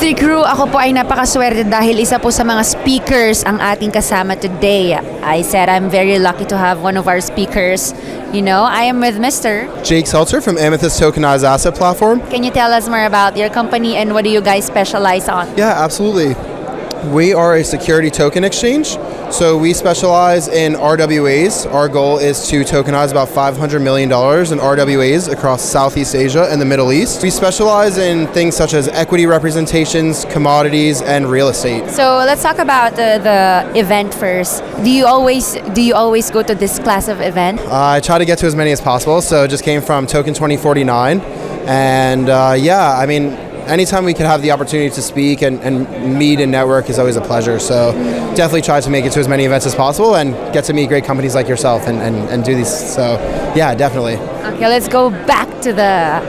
Web3 crew, ako po ay napakaswerte dahil isa po sa mga speakers ang ating kasama today. I said I'm very lucky to have one of our speakers. You know, I am with Mr. Jake Seltzer from Amethyst Tokenized asset platform. Can you tell us more about your company and what do you guys specialize on? Yeah, absolutely. We are a security token exchange. So we specialize in RWAs. Our goal is to tokenize about $500 million in RWAs across Southeast Asia and the Middle East. We specialize in things such as equity representations, commodities, and real estate. So let's talk about the event first. Do you always go to this class of event? I try to get to as many as possible. So it just came from Token 2049. And yeah, I mean, anytime we can have the opportunity to speak and meet and network is always a pleasure. So definitely try to make it to as many events as possible and get to meet great companies like yourself and do these. So yeah, definitely. Okay, let's go back to the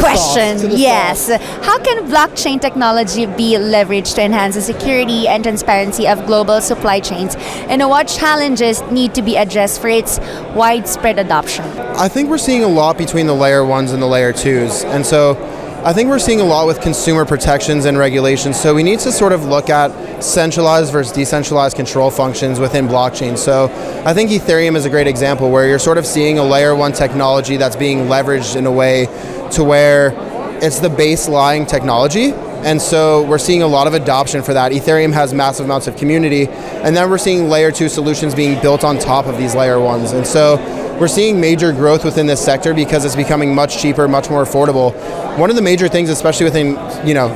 question. Yes. How can blockchain technology be leveraged to enhance the security and transparency of global supply chains? And what challenges need to be addressed for its widespread adoption? I think we're seeing a lot between the layer ones and the layer twos. And so I think we're seeing a lot with consumer protections and regulations. So we need to sort of look at centralized versus decentralized control functions within blockchain. So I think Ethereum is a great example where you're sort of seeing a layer one technology that's being leveraged in a way to where it's the baseline technology. And so we're seeing a lot of adoption for that. Ethereum has massive amounts of community. And then we're seeing layer two solutions being built on top of these layer ones. And so we're seeing major growth within this sector because it's becoming much cheaper, much more affordable. One of the major things, especially within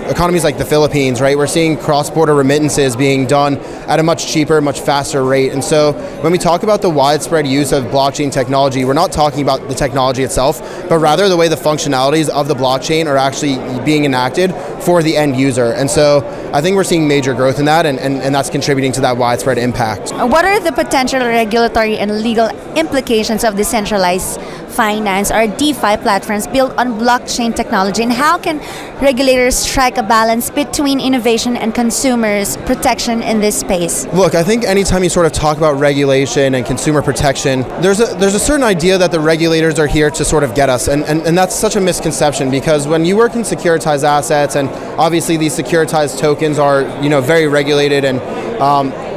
economies like the Philippines, right? We're seeing cross-border remittances being done at a much cheaper, much faster rate. And so when we talk about the widespread use of blockchain technology, we're not talking about the technology itself, but rather the way the functionalities of the blockchain are actually being enacted for the end user. And so I think we're seeing major growth in that, and that's contributing to that widespread impact. What are the potential regulatory and legal implications of decentralized finance or DeFi platforms built on blockchain technology, and how can regulators strike a balance between innovation and consumers' protection in this space? Look, I think anytime you sort of talk about regulation and consumer protection, there's a certain idea that the regulators are here to sort of get us, and that's such a misconception, because when you work in securitized assets, and obviously these securitized tokens are very regulated, and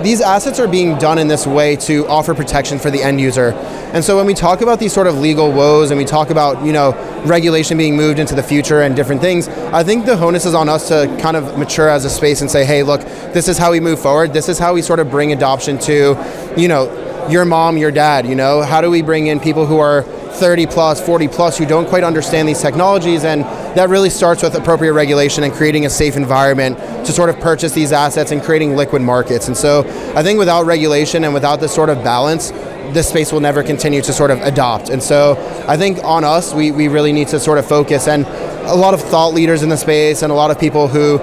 these assets are being done in this way to offer protection for the end user. And so when we talk about these sort of legal woes and we talk about, regulation being moved into the future and different things, I think the onus is on us to kind of mature as a space and say, hey, look, this is how we move forward. This is how we sort of bring adoption to, your mom, your dad, how do we bring in people who are 30 plus, 40 plus who don't quite understand these technologies, and that really starts with appropriate regulation and creating a safe environment to sort of purchase these assets and creating liquid markets. And so I think without regulation and without this sort of balance, this space will never continue to sort of adopt. And so I think on us, we really need to sort of focus, and a lot of thought leaders in the space and a lot of people who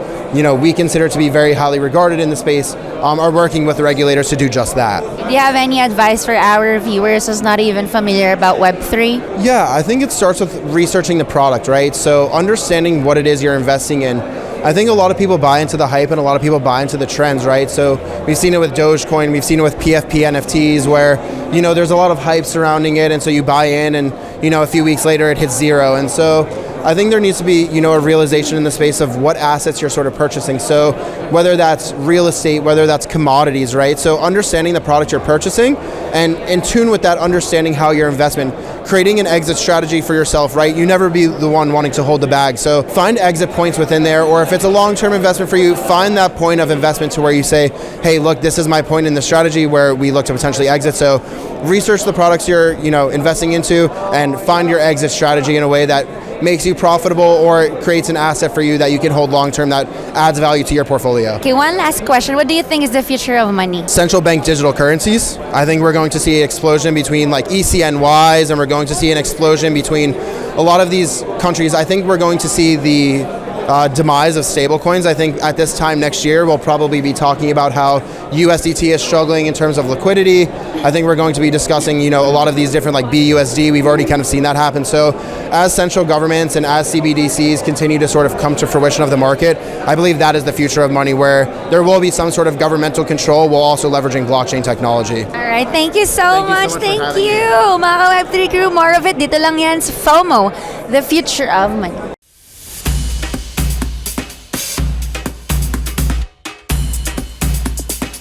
we consider to be very highly regarded in the space are working with the regulators to do just that. Do you have any advice for our viewers who's not even familiar about Web3? Yeah, I think it starts with researching the product, right? So understanding what it is you're investing in. I think a lot of people buy into the hype and a lot of people buy into the trends, right? So we've seen it with Dogecoin, we've seen it with PFP NFTs where, there's a lot of hype surrounding it, and so you buy in and, a few weeks later it hits zero. And so I think there needs to be, a realization in the space of what assets you're sort of purchasing. So whether that's real estate, whether that's commodities, right? So understanding the product you're purchasing and in tune with that, understanding how your investment, creating an exit strategy for yourself, right? You never be the one wanting to hold the bag. So find exit points within there, or if it's a long-term investment for you, find that point of investment to where you say, hey, look, this is my point in the strategy where we look to potentially exit. So research the products you're, investing into and find your exit strategy in a way that makes you profitable or creates an asset for you that you can hold long-term that adds value to your portfolio. Okay, one last question. What do you think is the future of money? Central bank digital currencies. I think we're going to see an explosion between like ECNYs, and we're going to see an explosion between a lot of these countries. I think we're going to see the demise of stablecoins. I think at this time next year, we'll probably be talking about how USDT is struggling in terms of liquidity. I think we're going to be discussing, a lot of these different like BUSD. We've already kind of seen that happen. So as central governments and as CBDCs continue to sort of come to fruition of the market, I believe that is the future of money, where there will be some sort of governmental control while also leveraging blockchain technology. All right, thank you so much. Thank you. Mga Web3 crew, more of it dito lang yan sa FOMO, the future of money.